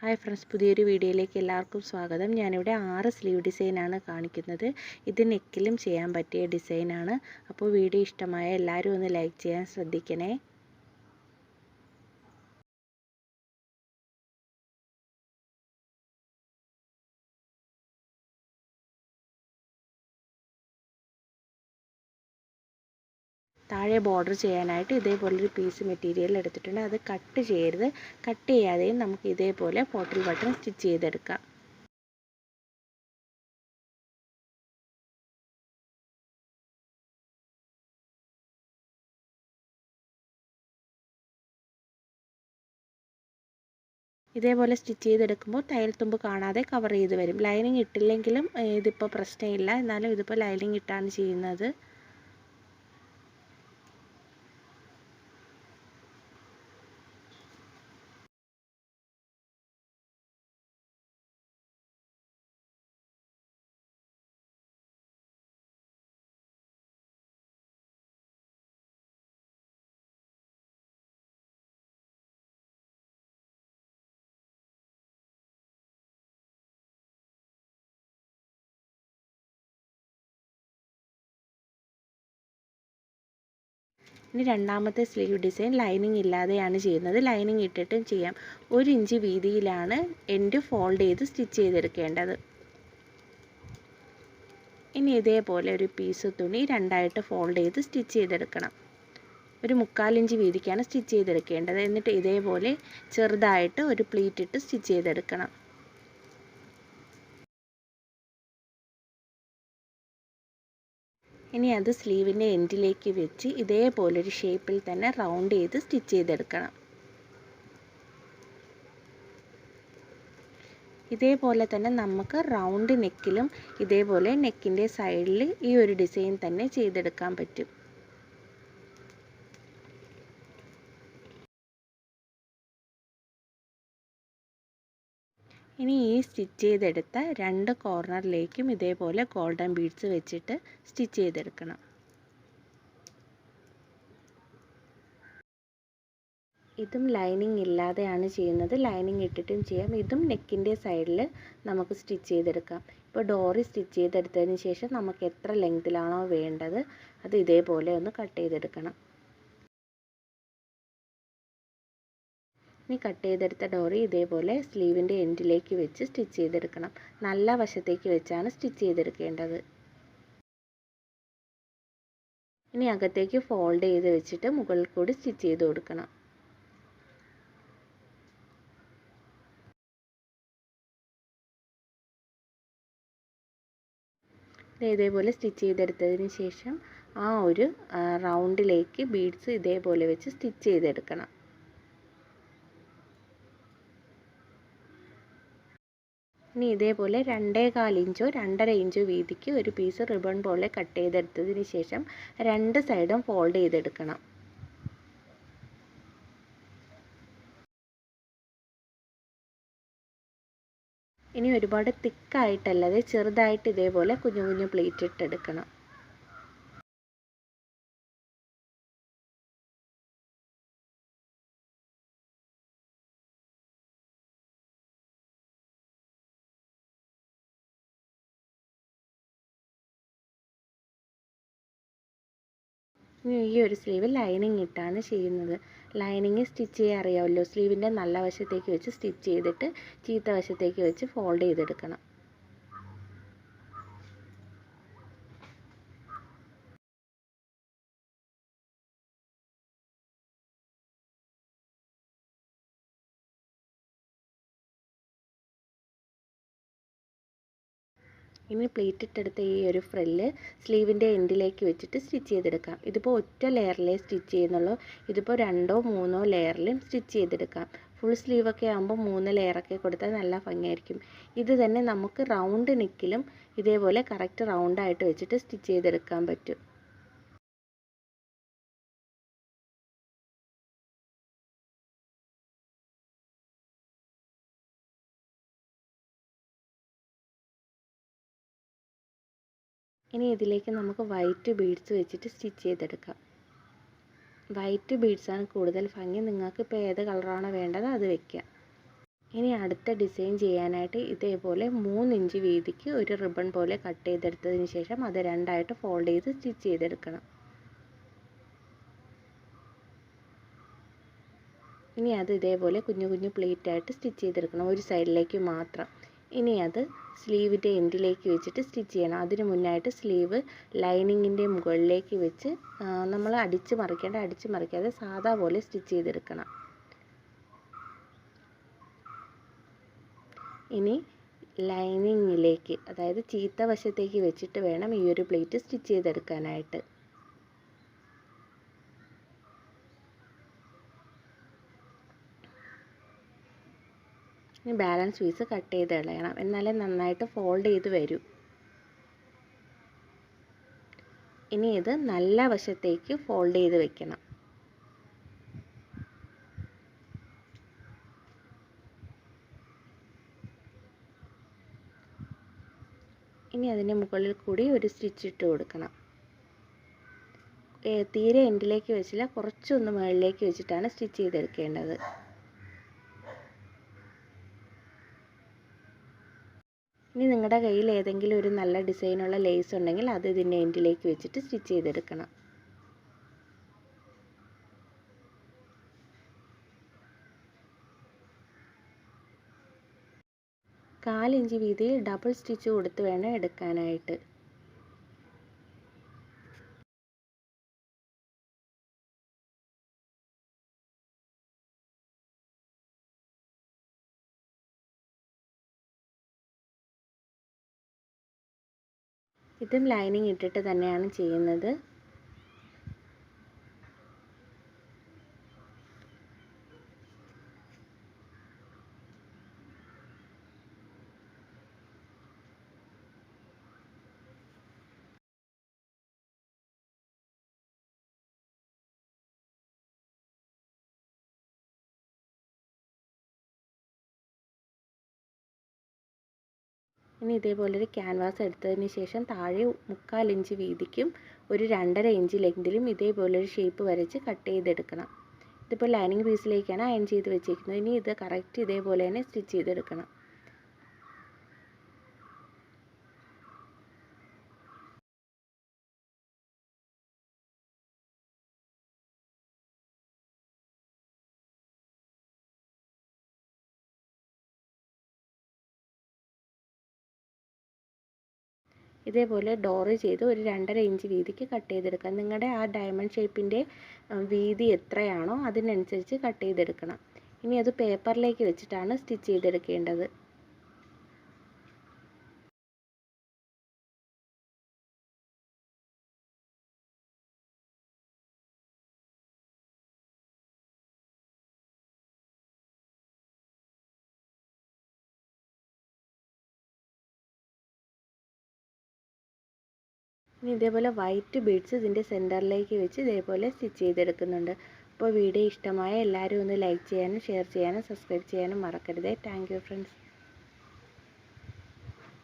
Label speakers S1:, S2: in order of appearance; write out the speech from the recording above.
S1: Hi friends, പുതിയൊരു വീഡിയോയിലേക്ക് എല്ലാവർക്കും സ്വാഗതം. ഞാനിവിടെ 6 സ്ലീവ് ഡിസൈനാണ് കാണിക്കുന്നത്. ഇത് നെക്കിലും ചെയ്യാൻ പറ്റിയ ഡിസൈനാണ്. അപ്പോൾ വീഡിയോ ഇഷ്ടമായ എല്ലാവരും ഒന്ന് ലൈക്ക് ചെയ്യാൻ ശ്രദ്ധിക്കണേ. താഴെ ബോർഡർ ചെയ്യാനായിട്ട് ഇതേപോലൊരു പീസ് മെറ്റീരിയൽ എടുത്തിട്ടുണ്ട്. അത് കട്ട് ചെയ്യരുത്. കട്ട് ചെയ്യാതെയും നമുക്ക് ഇതേപോലെ പോട്ടിൽ ബട്ടൺ സ്റ്റിച്ച് ചെയ്തെടുക്കാം. ഇതേപോലെ സ്റ്റിച്ച് ചെയ്തെടുക്കുമ്പോൾ തയ്യൽ തുമ്പ് കാണാതെ കവർ ചെയ്ത് വരും. ലൈനിങ് ഇട്ടില്ലെങ്കിലും ഇതിപ്പോൾ പ്രശ്നമില്ല. എന്നാലും ഇതിപ്പോൾ ലൈനിങ് ഇട്ടാണ് ചെയ്യുന്നത്. ഇനി രണ്ടാമത്തെ സ്ലീവ് ഡിസൈൻ ലൈനിങ് ഇല്ലാതെയാണ് ചെയ്യുന്നത്. ലൈനിങ് ഇട്ടിട്ടും ചെയ്യാം. 1 ഇഞ്ച് വീതിയിലാണ് എൻഡ് ഫോൾഡ് ചെയ്ത് സ്റ്റിച്ച് ചെയ്തെടുക്കേണ്ടത്. ഇനി ഇതേപോലെ ഒരു പീസ് തുണി രണ്ടായിട്ട് ഫോൾഡ് ചെയ്ത് സ്റ്റിച്ച് ചെയ്തെടുക്കണം. ഒരു 1/4 ഇഞ്ച് വീതിക്കാണ് സ്റ്റിച്ച് ചെയ്തെടുക്കേണ്ടത്. എന്നിട്ട് ഇതേപോലെ ചെറുതായിട്ട് ഒരു പ്ലീറ്റ് ഇട്ട് സ്റ്റിച്ച് ചെയ്തെടുക്കണം. ഇനി അത് സ്ലീവിൻ്റെ എൻഡിലേക്ക് വെച്ച് ഇതേപോലൊരു ഷേപ്പിൽ തന്നെ റൗണ്ട് ചെയ്ത് സ്റ്റിച്ച് ചെയ്തെടുക്കണം. ഇതേപോലെ തന്നെ നമുക്ക് റൗണ്ട് നെക്കിലും ഇതേപോലെ നെക്കിൻ്റെ സൈഡിൽ ഈ ഒരു ഡിസൈൻ തന്നെ ചെയ്തെടുക്കാൻ പറ്റും. ഇനി ഈ സ്റ്റിച്ച് ചെയ്തെടുത്ത 2 കോർണറിലേക്കും ഇതേപോലെ ഗോൾഡൻ ബീഡ്സ് വെച്ചിട്ട് സ്റ്റിച്ച് ചെയ്തെടുക്കണം. ഇതും ലൈനിങ് ഇല്ലാതെയാണ് ചെയ്യുന്നത്. ലൈനിങ് ഇട്ടിട്ടും ചെയ്യാം. ഇതും നെക്കിൻ്റെ സൈഡിൽ നമുക്ക് സ്റ്റിച്ച് ചെയ്തെടുക്കാം. ഇപ്പോൾ ഡോറി സ്റ്റിച്ച് ചെയ്തെടുത്തതിന് ശേഷം നമുക്ക് എത്ര ലെങ്തിലാണോ വേണ്ടത് അത് ഇതേപോലെ ഒന്ന് കട്ട് ചെയ്തെടുക്കണം. ഇനി കട്ട് ചെയ്തെടുത്ത ഡോറി ഇതേപോലെ സ്ലീവിൻ്റെ എൻഡിലേക്ക് വെച്ച് സ്റ്റിച്ച് ചെയ്തെടുക്കണം. നല്ല വശത്തേക്ക് വെച്ചാണ് സ്റ്റിച്ച് ചെയ്തെടുക്കേണ്ടത്. ഇനി അകത്തേക്ക് ഫോൾഡ് ചെയ്ത് വെച്ചിട്ട് മുകളിൽ കൂടി സ്റ്റിച്ച് ചെയ്ത് കൊടുക്കണം. ഇതേപോലെ സ്റ്റിച്ച് ചെയ്തെടുത്തതിന് ശേഷം ആ ഒരു റൗണ്ടിലേക്ക് ബീഡ്സ് ഇതേപോലെ വെച്ച് സ്റ്റിച്ച് ചെയ്തെടുക്കണം. ഇനി ഇതേപോലെ 2.25 ഇഞ്ചോ 2.5 ഇഞ്ചോ വീതിക്ക് ഒരു പീസ് റിബൺ പോലെ കട്ട് ചെയ്തെടുത്തതിന് ശേഷം 2 സൈഡും ഫോൾഡ് ചെയ്തെടുക്കണം. ഇനി ഒരുപാട് തിക്കായിട്ടല്ലാതെ ചെറുതായിട്ട് ഇതേപോലെ കുഞ്ഞു കുഞ്ഞു പ്ലേറ്റ് ഇട്ടെടുക്കണം. ഇനി ഈ ഒരു സ്ലീവ് ലൈനിങ് ഇട്ടാണ് ചെയ്യുന്നത്. ലൈനിങ് സ്റ്റിച്ച് ചെയ്യാൻ അറിയാമല്ലോ. സ്ലീവിൻ്റെ നല്ല വശത്തേക്ക് വെച്ച് സ്റ്റിച്ച് ചെയ്തിട്ട് ചീത്ത വശത്തേക്ക് വെച്ച് ഫോൾഡ് ചെയ്തെടുക്കണം. ഇനി പ്ലേറ്റ് ഇട്ടെടുത്ത ഈ ഒരു ഫ്രില്ല് സ്ലീവിൻ്റെ എൻഡിലേക്ക് വെച്ചിട്ട് സ്റ്റിച്ച് ചെയ്തെടുക്കാം. ഇതിപ്പോൾ ഒറ്റ ലെയറിലേ സ്റ്റിച്ച് ചെയ്യുന്നുള്ളൂ. ഇതിപ്പോൾ 2 or 3 ലെയറിലും സ്റ്റിച്ച് ചെയ്തെടുക്കാം. ഫുൾ സ്ലീവൊക്കെ ആകുമ്പോൾ 3 ലെയറൊക്കെ കൊടുത്താൽ നല്ല ഭംഗിയായിരിക്കും. ഇത് തന്നെ നമുക്ക് റൗണ്ട് നെക്കിലും ഇതേപോലെ കറക്റ്റ് റൗണ്ടായിട്ട് വെച്ചിട്ട് സ്റ്റിച്ച് ചെയ്തെടുക്കാൻ പറ്റും. ഇനി ഇതിലേക്ക് നമുക്ക് വൈറ്റ് ബീഡ്സ് വെച്ചിട്ട് സ്റ്റിച്ച് ചെയ്തെടുക്കാം. വൈറ്റ് ബീഡ്സാണ് കൂടുതൽ ഭംഗി. നിങ്ങൾക്ക് ഇപ്പോൾ ഏത് കളറാണോ വേണ്ടത് അത് വയ്ക്കുക. ഇനി അടുത്ത ഡിസൈൻ ചെയ്യാനായിട്ട് ഇതേപോലെ 3 ഇഞ്ച് വീതിക്ക് ഒരു റിബൺ പോലെ കട്ട് ചെയ്തെടുത്തതിന് ശേഷം അത് രണ്ടായിട്ട് ഫോൾഡ് ചെയ്ത് സ്റ്റിച്ച് ചെയ്തെടുക്കണം. ഇനി അത് ഇതേപോലെ കുഞ്ഞു കുഞ്ഞു പ്ലീറ്റായിട്ട് സ്റ്റിച്ച് ചെയ്തെടുക്കണം, ഒരു സൈഡിലേക്ക് മാത്രം. ഇനി അത് സ്ലീവിൻ്റെ എൻഡിലേക്ക് വെച്ചിട്ട് സ്റ്റിച്ച് ചെയ്യണം. അതിന് മുന്നായിട്ട് സ്ലീവ് ലൈനിങ്ങിൻ്റെ മുകളിലേക്ക് വെച്ച് നമ്മൾ അടിച്ച് മറിക്കാതെ സാധാ പോലെ സ്റ്റിച്ച് ചെയ്തെടുക്കണം. ഇനി ലൈനിങ്ങിലേക്ക്, അതായത് ചീത്ത വശത്തേക്ക് വെച്ചിട്ട് വേണം ഈ ഒരു പ്ലേറ്റ് സ്റ്റിച്ച് ചെയ്തെടുക്കാനായിട്ട്. ഇനി ബാലൻസ് പീസ് കട്ട് ചെയ്ത് കളയണം, എന്നാലേ നന്നായിട്ട് ഫോൾഡ് ചെയ്ത് വരൂ. ഇനി ഇത് നല്ല വശത്തേക്ക് ഫോൾഡ് ചെയ്ത് വെക്കണം. ഇനി അതിൻ്റെ മുകളിൽ കൂടി ഒരു സ്റ്റിച്ച് ഇട്ട് കൊടുക്കണം. തീരെ എൻഡിലേക്ക് വെച്ചില്ല, കുറച്ചൊന്ന് മുകളിലേക്ക് വെച്ചിട്ടാണ് സ്റ്റിച്ച് ചെയ്തെടുക്കേണ്ടത്. ഇനി നിങ്ങളുടെ കയ്യിൽ ഏതെങ്കിലും ഒരു നല്ല ഡിസൈനുള്ള ലേസ് ഉണ്ടെങ്കിൽ അത് ഇതിൻ്റെ എൻഡിലേക്ക് വെച്ചിട്ട് സ്റ്റിച്ച് ചെയ്തെടുക്കണം. കാലിഞ്ച് വീതിയിൽ ഡബിൾ സ്റ്റിച്ച് കൊടുത്ത് വേണം എടുക്കാനായിട്ട്. ഇതും ലൈനിങ് ഇട്ടിട്ട് തന്നെയാണ് ചെയ്യുന്നത്. ഇനി ഇതേപോലൊരു ക്യാൻവാസ് എടുത്തതിന് ശേഷം താഴെ 3/4 ഇഞ്ച് വീതിക്കും ഒരു 2.5 ഇഞ്ച് ലെങ്തിലും ഇതേപോലൊരു ഷേപ്പ് വരച്ച് കട്ട് ചെയ്തെടുക്കണം. ഇതിപ്പോൾ ലൈനിങ് പീസിലേക്കാണ് അയൺ ചെയ്ത് വെച്ചിരിക്കുന്നത്. ഇനി ഇത് കറക്റ്റ് ഇതേപോലെ തന്നെ സ്റ്റിച്ച് ചെയ്തെടുക്കണം. ഇതേപോലെ ഡോറ് ചെയ്ത് ഒരു 2.5 ഇഞ്ച് വീതിക്ക് കട്ട് ചെയ്തെടുക്കാം. നിങ്ങളുടെ ആ ഡയമണ്ട് ഷേപ്പിൻ്റെ വീതി എത്രയാണോ അതിനനുസരിച്ച് കട്ട് ചെയ്തെടുക്കണം. ഇനി അത് പേപ്പറിലേക്ക് വെച്ചിട്ടാണ് സ്റ്റിച്ച് ചെയ്തെടുക്കേണ്ടത്. ഇനി ഇതേപോലെ വൈറ്റ് ബീഡ്സ് ഇതിൻ്റെ സെൻറ്ററിലേക്ക് വെച്ച് ഇതേപോലെ സ്റ്റിച്ച് ചെയ്തെടുക്കുന്നുണ്ട്. അപ്പോൾ വീഡിയോ ഇഷ്ടമായ എല്ലാവരും ഒന്ന് ലൈക്ക് ചെയ്യാനും ഷെയർ ചെയ്യാനും സബ്സ്ക്രൈബ് ചെയ്യാനും മറക്കരുത്. Thank you friends.